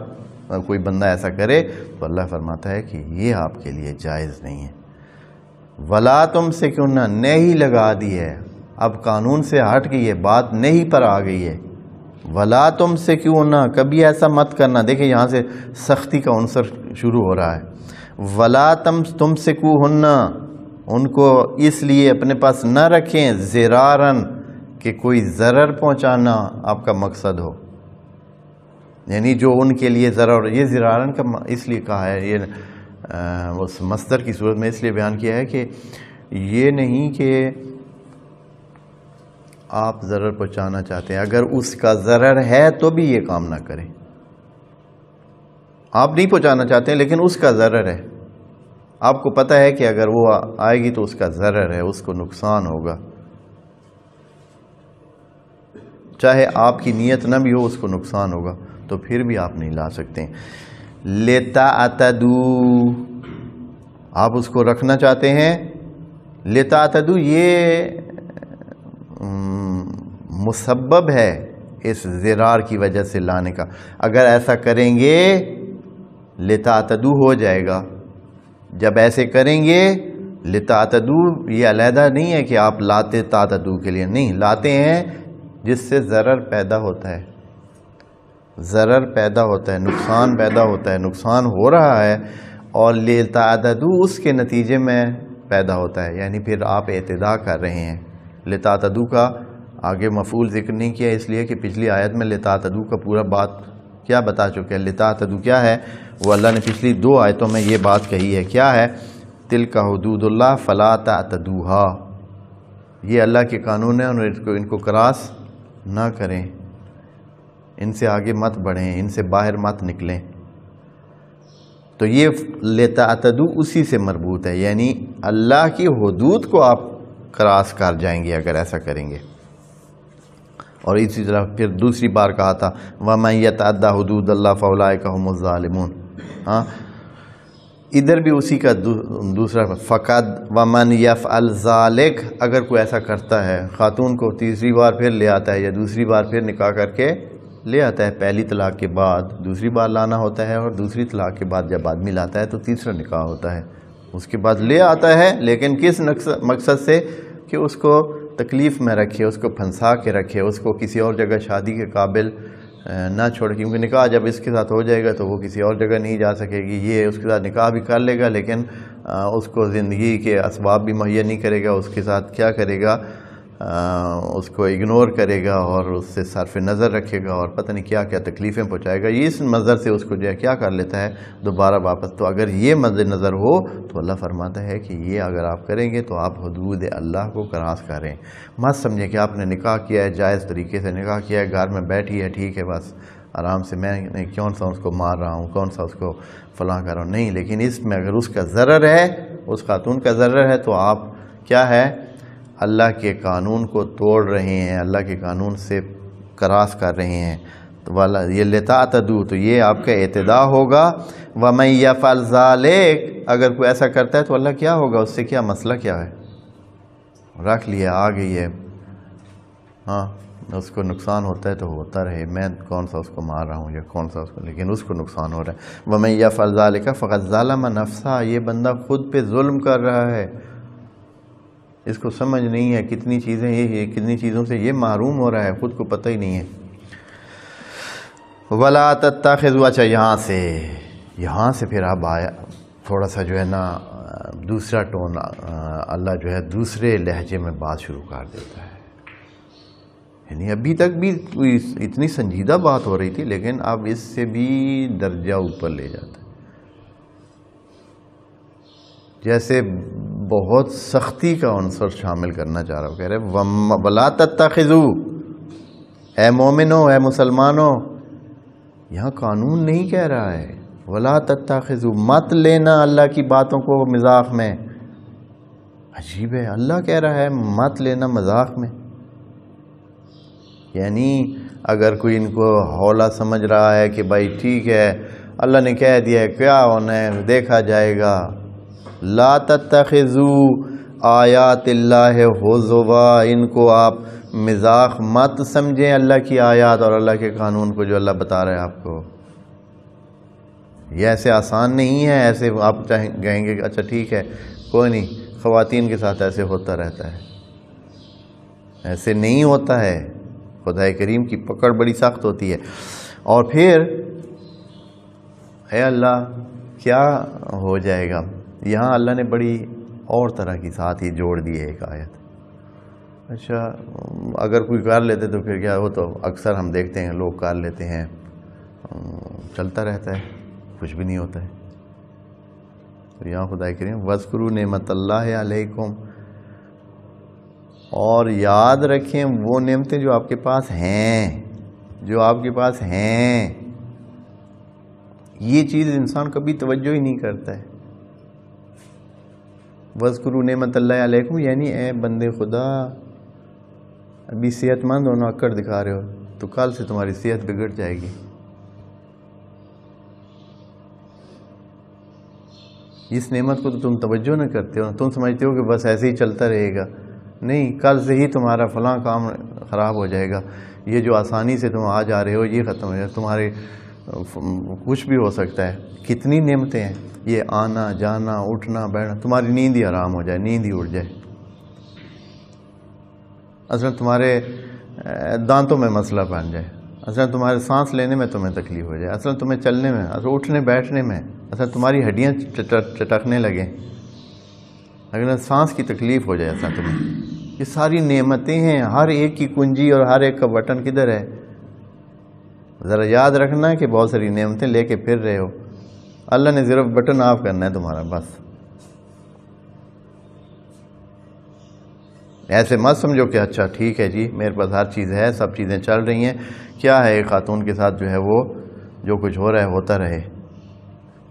کوئی بندہ ایسا کرے تو اللہ فرماتا ہے کہ یہ آپ کے لیے جائز نہیں ہے. ولا تم سے کیوں نہ نہیں لگا دی ہے، اب قانون سے ہٹ گئی ہے، بات نہیں پر آ گئی ہے. ولا تم سے کیوں نہ، کبھی ایسا مت کرنا. دیکھیں یہاں سے سختی کا عنصر شروع ہو رہا ہے. ولا تم سے کوہن، ان کو اس لیے اپنے پاس نہ رکھیں، زرارن کہ کوئی ضرر پہنچانا آپ کا مقصد ہو، یعنی جو ان کے لیے ضرر. یہ زرارن کا اس لیے کہا ہے، یہ اس مصدر کی صورت میں اس لیے بیان کیا ہے کہ یہ نہیں کہ آپ ضرر پہنچانا چاہتے ہیں، اگر اس کا ضرر ہے تو بھی یہ کام نہ کریں. آپ نہیں پہنچانا چاہتے ہیں لیکن اس کا ضرر ہے، آپ کو پتہ ہے کہ اگر وہ آئے گی تو اس کا ضرر ہے، اس کو نقصان ہوگا، چاہے آپ کی نیت نہ بھی ہو اس کو نقصان ہوگا، تو پھر بھی آپ نہیں لا سکتے. لِتَعْتَدُوا، آپ اس کو رکھنا چاہتے ہیں. لِتَعْتَدُوا یہ مسبب ہے اس زرار کی وجہ سے لانے کا. اگر ایسا کریں گے لِتَعْتَدُوا ہو جائے گا. جب ایسے کریں گے لِتَعْتَدُوا یہ علیحدہ نہیں ہے کہ آپ لاتے تعتدوا کے لیے، نہیں، لاتے ہیں جس سے ضرر پیدا ہوتا ہے، ضرر پیدا ہوتا ہے، نقصان پیدا ہوتا ہے، نقصان ہو رہا ہے، اور لِتَعْتَدُوا اس کے نتیجے میں پیدا ہوتا ہے، یعنی پھر آپ اعتداء کر رہے ہیں. لِتَعْتَدُوا کا آگے مفعول ذکر نہیں کیا اس لیے کہ پچھلی آیت میں لِتَعْتَدُوا کا پورا بات کیا بتا چکے ہیں. لِتَعْتَدُوا کیا ہے، وہ اللہ نے پچھلی 2 آیتوں میں یہ بات کہی ہے. کیا ہے؟ تِلْکَ حُدُودُ اللَّهِ فَلَا تَعْتَدُوهَا. یہ اللہ کے قانون ہیں اور ان کو کراس نہ کریں، ان سے آگے مت بڑھیں، ان سے باہر مت نکلیں۔ تو یہ لتعتدوا اسی سے مربوط ہے، یعنی اللہ کی حدود کو آپ کراس کر جائیں گے اگر ایسا کریں گے۔ اور اسی طرح پھر دوسری بار کہا تھا وَمَن يَتَعَدَّ حُدُودَ اللَّهِ فَأُولَٰئِكَ هُمُ الظَّالِمُونَ۔ ہاں ادھر بھی اسی کا دوسرا فقد وَمَن يَفْعَلْ ذَلِكَ، اگر کوئی ایسا کرتا ہے، خاتون کو تیسری بار پھر لے آتا ہے یا دوسری بار پھر نکاح کر کے لے آتا ہے، پہلی طلاق کے بعد دوسری بار لانا ہوتا ہے، اور دوسری طلاق کے بعد جب آدمی لاتا ہے تو تیسرا نکاح ہوتا ہے، اس کے بعد لے آتا ہے، لیکن کس مقصد سے کہ اس کو تکلیف میں رکھے، اس کو پھنسا کے رکھے، اس کو کسی اور جگہ شادی کے قابل نہ چھوڑ، کیونکہ نکاح جب اس کے ساتھ ہو جائے گا تو وہ کسی اور جگہ نہیں جا سکے گی، یہ اس کے ساتھ نکاح بھی کر لے گا لیکن اس کو زندگی کے اسباب بھی مہیا نہیں کرے گا، اس کے ساتھ کیا کرے گا، اس کو اگنور کرے گا اور اس سے صرف نظر رکھے گا اور پتہ نہیں کیا کیا تکلیفیں پہنچائے گا، یہ اس نظر سے اس کو جو ہے کیا کر لیتا ہے دوبارہ واپس۔ تو اگر یہ مد نظر ہو تو اللہ فرماتا ہے کہ یہ اگر آپ کریں گے تو آپ حدود اللہ کو کراس کریں، مت سمجھیں کہ آپ نے نکاح کیا ہے، جائز طریقے سے نکاح کیا ہے، گھر میں بیٹھی ہے، ٹھیک ہے، بس آرام سے، میں کون سا اس کو مار رہا ہوں، کون سا اس کو فلاں کر رہا ہوں، نہیں، لیکن اس میں اگر اس کا ضرر ہے، اس خاتون کا ضرر ہے، تو آپ کیا ہے، اللہ کے قانون کو توڑ رہے ہیں، اللہ کے قانون سے کراس کر رہے ہیں، تو یہ لتعتدوا، تو یہ آپ کا اعتداء ہوگا۔ وَمَن يَفْعَلْ ذَلِكَ، اگر کوئی ایسا کرتا ہے تو اللہ کیا ہوگا، اس سے کیا مسئلہ کیا ہے، رکھ لیا، آ گئی ہے، ہاں اس کو نقصان ہوتا ہے تو ہوتا رہے، میں کون سا اس کو مار رہا ہوں یا کون سا اس کو، لیکن اس کو نقصان ہو رہا ہے۔ وَمَن يَفْعَلْ ذَلِكَ فَقَدْ ظَلَمَ نَفْسَهُ، یہ بندہ خود پہ ظلم کر رہا ہے، اس کو سمجھ نہیں ہے، کتنی چیزیں کتنی چیزوں سے یہ محروم ہو رہا ہے، خود کو پتہ ہی نہیں ہے۔ وَلَا تَتَّخِذُوا، اچھا یہاں سے پھر اب آیا تھوڑا سا جو ہے نا دوسرا ٹون، اللہ جو ہے دوسرے لہجے میں بات شروع کر دیتا ہے، یعنی ابھی تک بھی اتنی سنجیدہ بات ہو رہی تھی لیکن اب اس سے بھی درجہ اوپر لے جاتا ہے، جیسے بہت سختی کا عنصر شامل کرنا چاہ رہا ہوں، کہہ رہے وَلَا تَتَّخِذُوا، اے مومنو، اے مسلمانو، یہاں قانون نہیں کہہ رہا ہے، وَلَا تَتَّخِذُوا، مت لینا اللہ کی باتوں کو مذاق میں، عجیب ہے، اللہ کہہ رہا ہے مت لینا مذاق میں، یعنی اگر کوئی ان کو ہولا سمجھ رہا ہے کہ بھائی ٹھیک ہے اللہ نے کہہ دیا ہے، کیا ہونا ہے دیکھا جائے گا، لا تتخذوا آیات اللہ حضوا، ان کو آپ مذاق مت سمجھیں، اللہ کی آیات اور اللہ کے قانون کو جو اللہ بتا رہا ہے آپ کو، یہ ایسے آسان نہیں ہے، ایسے آپ کہیں گے کہ اچھا ٹھیک ہے کوئی نہیں، خواتین کے ساتھ ایسے ہوتا رہتا ہے، ایسے نہیں ہوتا ہے، خدا کریم کی پکڑ بڑی سخت ہوتی ہے۔ اور پھر اے اللہ کیا ہو جائے گا، یہاں اللہ نے بڑی اور طرح کی ساتھ ہی جوڑ دی ہے ایک آیت، اچھا اگر کوئی کر لیتے تو پھر کیا ہو، تو اکثر ہم دیکھتے ہیں لوگ کر لیتے ہیں، چلتا رہتا ہے، کچھ بھی نہیں ہوتا ہے، تو یہاں خدا کریم وَاذْكُرُوا نِعْمَتَ اللَّهِ عَلَيْكُمْ، اور یاد رکھیں وہ نعمتیں جو آپ کے پاس ہیں، جو آپ کے پاس ہیں، یہ چیز انسان کبھی توجہ ہی نہیں کرتا ہے۔ وَاذْكُرُوا نِعْمَتَ اللَّهِ عَلَيْكُمْ، یعنی اے بندے خدا ابھی صحت مند ہو، اکڑ دکھا رہے ہو تو کل سے تمہاری صحت بگڑ جائے گی، اس نعمت کو تو تم توجہ نہ کرتے ہو، تم سمجھتے ہو کہ بس ایسے ہی چلتا رہے گا، نہیں، کل سے ہی تمہارا فلاں کام خراب ہو جائے گا، یہ جو آسانی سے تم آ جا رہے ہو یہ ختم ہو جائے گا، تمہارے کچھ بھی ہو سکتا ہے، کتنی نعمتیں ہیں، یہ آنا جانا اٹھنا بیٹھنا، تمہاری نیند ہی آرام ہو جائے، نیند ہی اڑ جائے، اصل تمہارے دانتوں میں مسئلہ بن جائے، اصل تمہارے سانس لینے میں تمہیں تکلیف ہو جائے، اصل تمہیں چلنے میں، اصل اٹھنے بیٹھنے میں، اصل تمہاری ہڈیاں چٹکنے لگیں، اگر سانس کی تکلیف ہو جائے اصل تمہیں، یہ ساری نعمتیں ہیں، ہر ایک کی کنجی اور ہر ایک کا بٹن کدھر ہے، ذرا یاد رکھنا کہ بہت ساری نعمتیں لے کے پھر رہے ہو، اللہ نے صرف بٹن آف کرنا ہے تمہارا، بس ایسے مت سمجھو کہ اچھا ٹھیک ہے جی میرے پاس ہر چیز ہے، سب چیزیں چل رہی ہیں، کیا ہے ایک خاتون کے ساتھ جو ہے وہ جو کچھ ہو رہا ہے ہوتا رہے۔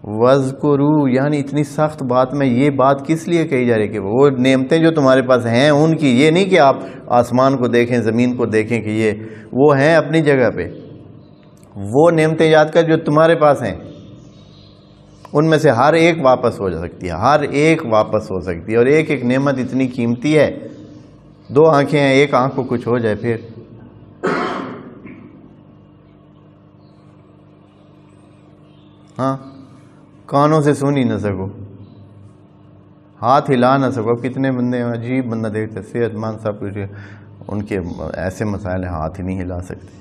وَاذْكُرُوا یعنی اتنی سخت بات میں یہ بات کس لیے کہی جا رہی ہے کہ وہ نعمتیں جو تمہارے پاس ہیں ان کی، یہ نہیں کہ آپ آسمان کو دیکھیں زمین کو دیکھیں کہ یہ وہ ہیں اپنی جگہ پہ، وہ نعمتیں یاد کر جو تمہارے پاس ہیں، ان میں سے ہر ایک واپس ہو سکتی ہے، ہر ایک واپس ہو سکتی ہے، اور ایک ایک نعمت اتنی قیمتی ہے۔ 2 آنکھیں ہیں، ایک آنکھ کو کچھ ہو جائے پھر ہاں کانوں سے سن ہی نہ سکو، ہاتھ ہلا نہ سکو۔ کتنے بندے عجیب بندہ دیکھتے صحت مند سب کچھ، ان کے ایسے مسائل ہیں ہاتھ ہی نہیں ہلا سکتے۔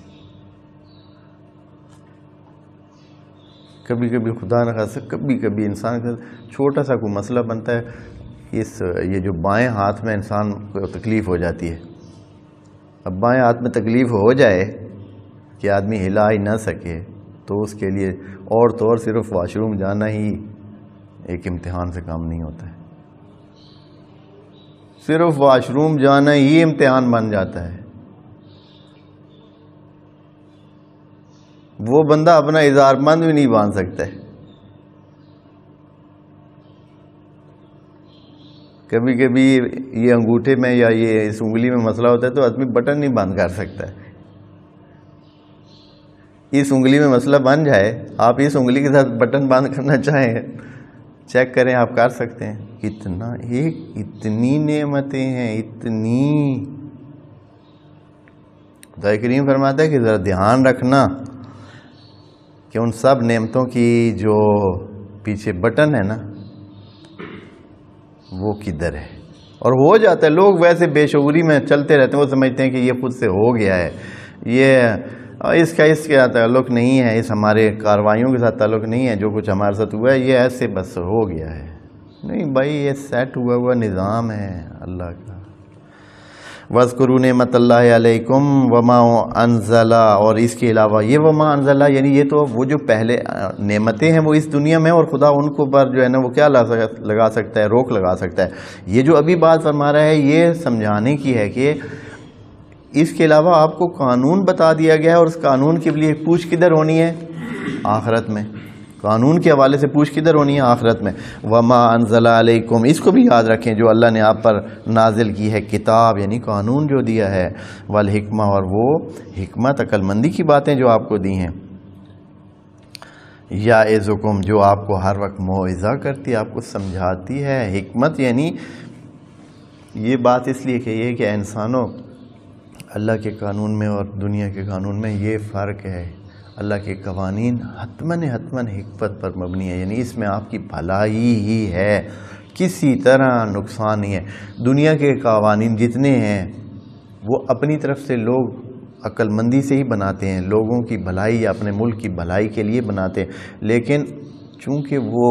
کبھی کبھی خدا نہ خاصہ کبھی کبھی انسان کا چھوٹا سا کوئی مسئلہ بنتا ہے، یہ جو بائیں ہاتھ میں انسان کو تکلیف ہو جاتی ہے، اب بائیں ہاتھ میں تکلیف ہو جائے کہ آدمی ہلا ہی نہ سکے تو اس کے لیے اور تو اور صرف واش روم جانا ہی ایک امتحان سے کام نہیں ہوتا ہے، صرف واش روم جانا ہی امتحان بن جاتا ہے۔ وہ بندہ اپنا اظہار مند بھی نہیں باندھ سکتا ہے۔ کبھی کبھی یہ انگوٹھے میں یا یہ اس انگلی میں مسئلہ ہوتا ہے تو آدمی بٹن نہیں بند کر سکتا ہے۔ اس انگلی میں مسئلہ بن جائے، آپ اس انگلی کے ساتھ بٹن بند کرنا چاہیں چیک کریں، آپ کر سکتے ہیں۔ اتنی نعمتیں ہیں، اتنی۔ خدا کریم فرماتا ہے کہ ذرا دھیان رکھنا کہ ان سب نعمتوں کی جو پیچھے بٹن ہے نا وہ کدھر ہے، اور ہو جاتا ہے۔ لوگ ویسے بے شعوری میں چلتے رہتے ہیں، وہ سمجھتے ہیں کہ یہ خود سے ہو گیا ہے، یہ اس کا تعلق نہیں ہے، اس ہمارے کاروائیوں کے ساتھ تعلق نہیں ہے، جو کچھ ہمارے ساتھ ہوا ہے یہ ایسے بس ہو گیا ہے۔ نہیں بھائی، یہ سیٹ ہوا نظام ہے اللہ کا۔ وَاذْكُرُوا نِعْمَتَ اللَّهِ عَلَيْكُمْ وَمَا أَنزَلَ، اور اس کے علاوہ یہ وَمَا أَنزَلَ یعنی یہ تو وہ جو پہلے نعمتیں ہیں وہ اس دنیا میں، اور خدا ان کو پر جو ہے نا وہ کیا لگا سکتا ہے، روک لگا سکتا ہے۔ یہ جو ابھی بات فرما رہا ہے یہ سمجھانے کی ہے کہ اس کے علاوہ آپ کو قانون بتا دیا گیا ہے، اور اس قانون کے لیے پوچھ کدھر ہونی ہے؟ آخرت میں۔ قانون کے حوالے سے پوچھ کدھر ہونی ہے؟ آخرت میں۔ وما انزل علیکم، اس کو بھی یاد رکھیں، جو اللہ نے آپ پر نازل کی ہے کتاب، یعنی قانون جو دیا ہے، والحکمہ، اور وہ حکمت عقل مندی کی باتیں جو آپ کو دی ہیں، یعظکم، جو آپ کو ہر وقت موعظہ کرتی ہے، آپ کو سمجھاتی ہے۔ حکمت یعنی یہ بات اس لیے کہ یہ کہ انسانوں، اللہ کے قانون میں اور دنیا کے قانون میں یہ فرق ہے۔ اللہ کے قوانین حتماً حکمت پر مبنی ہے، یعنی اس میں آپ کی بھلائی ہی ہے، کسی طرح نقصان نہیں ہے۔ دنیا کے قوانین جتنے ہیں وہ اپنی طرف سے لوگ عقل مندی سے ہی بناتے ہیں، لوگوں کی بھلائی یا اپنے ملک کی بھلائی کے لیے بناتے ہیں، لیکن چونکہ وہ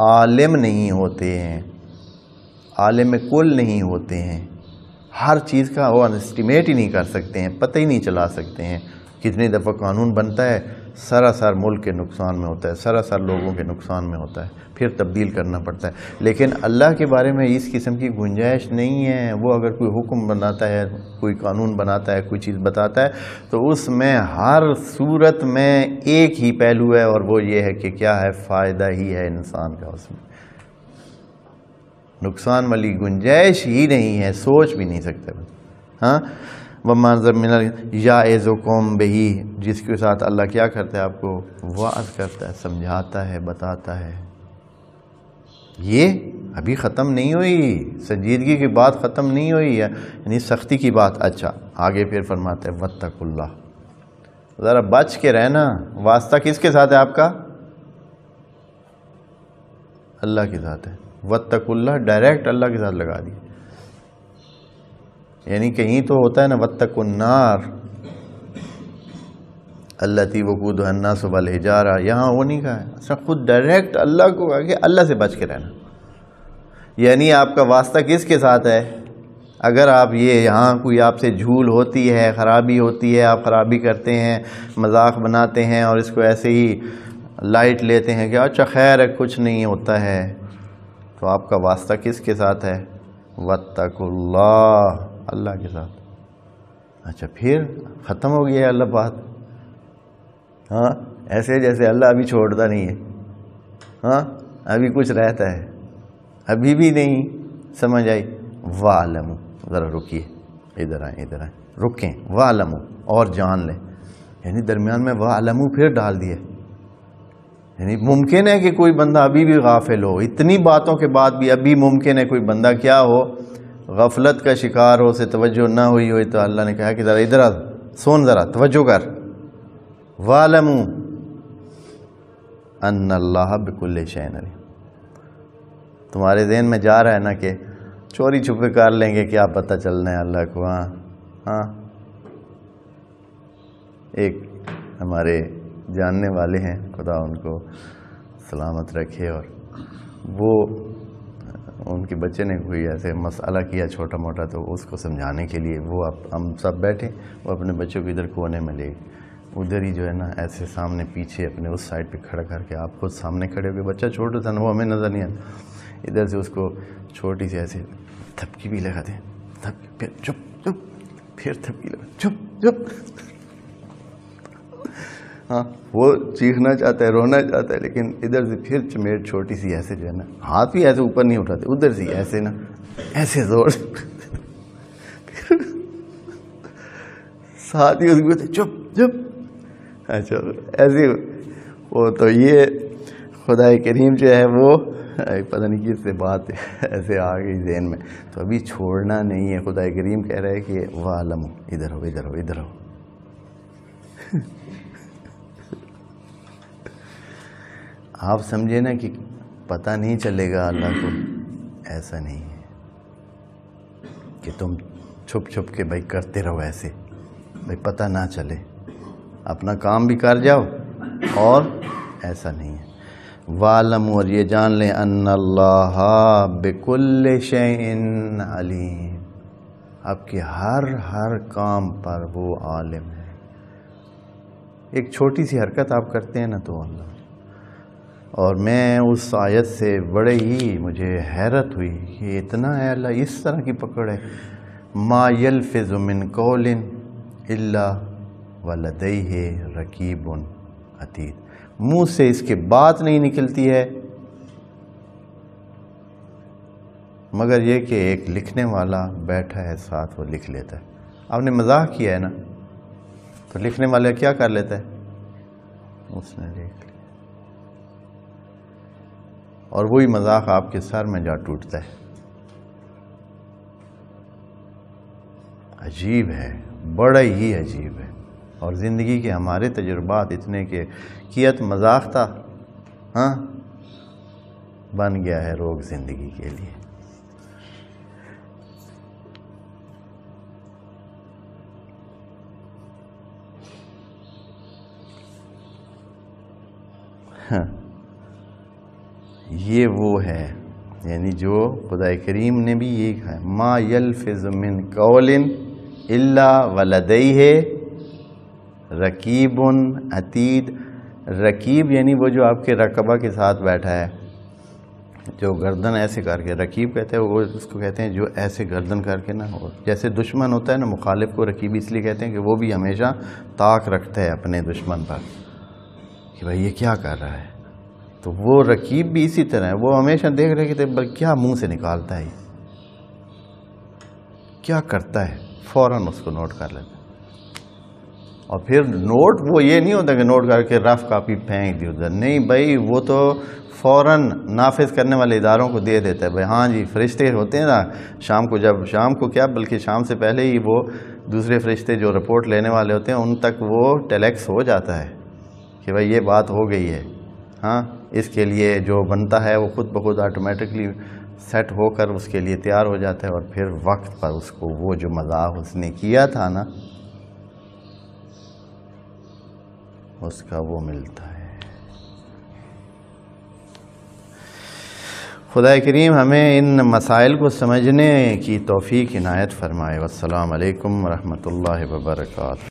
عالم نہیں ہوتے ہیں، عالم کل نہیں ہوتے ہیں، ہر چیز کا وہ اسٹیمیٹ ہی نہیں کر سکتے ہیں، پتہ ہی نہیں چلا سکتے ہیں۔ کتنی دفعہ قانون بنتا ہے سراسر ملک کے نقصان میں ہوتا ہے، سراسر لوگوں کے نقصان میں ہوتا ہے، پھر تبدیل کرنا پڑتا ہے۔ لیکن اللہ کے بارے میں اس قسم کی گنجائش نہیں ہے۔ وہ اگر کوئی حکم بناتا ہے، کوئی قانون بناتا ہے، کوئی چیز بتاتا ہے، تو اس میں ہر صورت میں ایک ہی پہلو ہے، اور وہ یہ ہے کہ کیا ہے، فائدہ ہی ہے انسان کا، اس میں نقصان والی گنجائش ہی نہیں ہے، سوچ بھی نہیں سکتے۔ ہاں، یعظکم بہ، جس کے ساتھ اللہ کیا کرتا ہے، آپ کو وعظ کرتا ہے، سمجھاتا ہے، بتاتا ہے۔ یہ ابھی ختم نہیں ہوئی، سنجیدگی کی بات ختم نہیں ہوئی ہے، یعنی سختی کی بات۔ اچھا آگے پھر فرماتے ہیں واتقوا اللہ، ذرا بچ کے رہنا۔ واسطہ کس کے ساتھ ہے آپ کا؟ اللہ کے ساتھ ہے۔ واتقوا اللہ ڈائریکٹ اللہ کے ساتھ لگا دی، یعنی کہیں تو ہوتا ہے نا واتقوا النار التی وقودها الناس والحجارہ، یہاں وہ نہیں کہا ہے، اچھا خود ڈائریکٹ اللہ کو کہا کہ اللہ سے بچ کے رہنا۔ یعنی آپ کا واسطہ کس کے ساتھ ہے؟ اگر آپ یہاں کوئی آپ سے جھول ہوتی ہے، خرابی ہوتی ہے، آپ خرابی کرتے ہیں، مذاق بناتے ہیں اور اس کو ایسے ہی لائٹ لیتے ہیں کہ اچھا خیر ہے، کچھ نہیں ہوتا ہے، تو آپ کا واسطہ کس کے ساتھ ہے؟ واتقوا اللہ، اللہ کے ساتھ۔ اچھا پھر ختم ہو گیا ہے اللہ بات؟ ہاں ایسے جیسے اللہ ابھی چھوڑتا نہیں ہے، ہاں ابھی کچھ رہتا ہے، ابھی بھی نہیں سمجھ آئی؟ وَاعْلَمُوا، ذرا رکیے، ادھر آئیں رکیں، وَاعْلَمُوا اور جان لیں، یعنی درمیان میں وَاعْلَمُوا پھر ڈال دیے، یعنی ممکن ہے کہ کوئی بندہ ابھی بھی غافل ہو، اتنی باتوں کے بعد بھی ابھی ممکن ہے کوئی بندہ کیا ہو، غفلت کا شکار ہو، سے توجہ نہ ہوئی ہوئی، تو اللہ نے کہا کہ ذرا ادھر سن، ذرا توجہ کر، وَاعْلَمُوا أَنَّ اللَّهَ بِكُلِّ شَيْءٍ عَلِيمٌ۔ تمہارے ذہن میں جا رہا ہے نا کہ چوری چھپے کر لیں گے، کیا پتہ چلنا ہے اللہ کو؟ ہاں ایک ہمارے جاننے والے ہیں، خدا ان کو سلامت رکھے، اور وہ ان کے بچے نے کوئی ایسے مسئلہ کیا چھوٹا موٹا، تو اس کو سمجھانے کے لیے وہ ہم سب بیٹھے، وہ اپنے بچوں کو ادھر کونے میں لے، ادھر ہی جو ہے نا ایسے سامنے پیچھے اپنے اس سائڈ پہ کھڑا کر کے، آپ خود سامنے کھڑے ہو کے، بچہ چھوٹا تھا نا وہ ہمیں نظر نہیں آتا، ادھر سے اس کو چھوٹی سی ایسے تھپکی بھی لگاتے ہیں، پھر چپ چپ، پھر تھپکی لگا، چپ چپ۔ ہاں وہ چیخنا چاہتا ہے، رونا چاہتا ہے، لیکن ادھر سے پھر چمیٹ چھوٹی سی ایسے جو ہے نا، ہاتھ بھی ایسے اوپر نہیں اٹھاتے، ادھر سے ایسے نا، ایسے زور سے، ساتھ ہی اس کو چپ چپ۔ اچھا ایسے وہ تو یہ خدا کریم جو ہے وہ پتہ نہیں کس سے بات ایسے آ گئی ذہن میں، تو ابھی چھوڑنا نہیں ہے، خدا کریم کہہ رہے کہ وَاعْلَمُوا، ادھر ہو ادھر ہو ادھر ہو۔ آپ سمجھے نا کہ پتہ نہیں چلے گا اللہ کو، ایسا نہیں ہے کہ تم چھپ چھپ کے بھائی کرتے رہو ایسے، بھائی پتہ نہ چلے، اپنا کام بھی کر جاؤ، اور ایسا نہیں ہے۔ وَاعْلَمُوا، اور یہ جان لیں، أَنَّ اللَّهَ بِكُلِّ شَيْءٍ عَلِيمٌ، آپ کے ہر کام پر وہ عالم ہے۔ ایک چھوٹی سی حرکت آپ کرتے ہیں نا تو اللہ، اور میں اس آیت سے بڑے ہی مجھے حیرت ہوئی کہ اتنا ہے اللہ، اس طرح کی پکڑ ہے، مَا يَلْفِظُ مِن قَوْلٍ إِلَّا وَلَدَيْهِ رَقِيبٌ عَتِيدٌ، منہ سے اس کے بات نہیں نکلتی ہے مگر یہ کہ ایک لکھنے والا بیٹھا ہے ساتھ، وہ لکھ لیتا ہے۔ آپ نے مزاح کیا ہے نا، تو لکھنے والا کیا کر لیتا ہے؟ اس نے لکھ لیا، اور وہی مذاق آپ کے سر میں جا ٹوٹتا ہے۔ عجیب ہے، بڑا ہی عجیب ہے، اور زندگی کے ہمارے تجربات اتنے کہ کیت مذاق تھا، ہاں بن گیا ہے روگ زندگی کے لیے۔ یہ وہ ہے، یعنی جو خدا کریم نے بھی یہ کہا ہے، ما یلفظ من قول الا ولدیہ رقیب عتید۔ رقیب یعنی وہ جو آپ کے رقبہ کے ساتھ بیٹھا ہے، جو گردن ایسے کر کے، رقیب کہتے ہیں وہ، اس کو کہتے ہیں جو ایسے گردن کر کے نا، جیسے دشمن ہوتا ہے نا، مخالف کو رقیب اس لیے کہتے ہیں کہ وہ بھی ہمیشہ طاق رکھتا ہے اپنے دشمن پر کہ بھائی یہ کیا کر رہا ہے، تو وہ رقیب بھی اسی طرح ہے، وہ ہمیشہ دیکھ رہے کہ کیا منہ سے نکالتا ہے، کیا کرتا ہے، فوراً اس کو نوٹ کر لیتا ہے۔ اور پھر نوٹ وہ یہ نہیں ہوتا کہ نوٹ کر کے رف کاپی پھینک دی ادھر، نہیں بھائی، وہ تو فوراً نافذ کرنے والے اداروں کو دے دیتا ہے، بھائی ہاں جی، فرشتے ہوتے ہیں نا شام کو، جب شام کو کیا بلکہ شام سے پہلے ہی وہ دوسرے فرشتے جو رپورٹ لینے والے ہوتے ہیں ان تک وہ ٹیلیکس ہو جاتا ہے کہ بھائی یہ بات ہو گئی ہے، ہاں اس کے لیے جو بنتا ہے وہ خود بخود آٹومیٹکلی سیٹ ہو کر اس کے لیے تیار ہو جاتا ہے، اور پھر وقت پر اس کو وہ جو مذاق اس نے کیا تھا نا اس کا وہ ملتا ہے۔ خدا کریم ہمیں ان مسائل کو سمجھنے کی توفیق عنایت فرمائے۔ والسلام علیکم ورحمۃ اللہ وبرکاتہ۔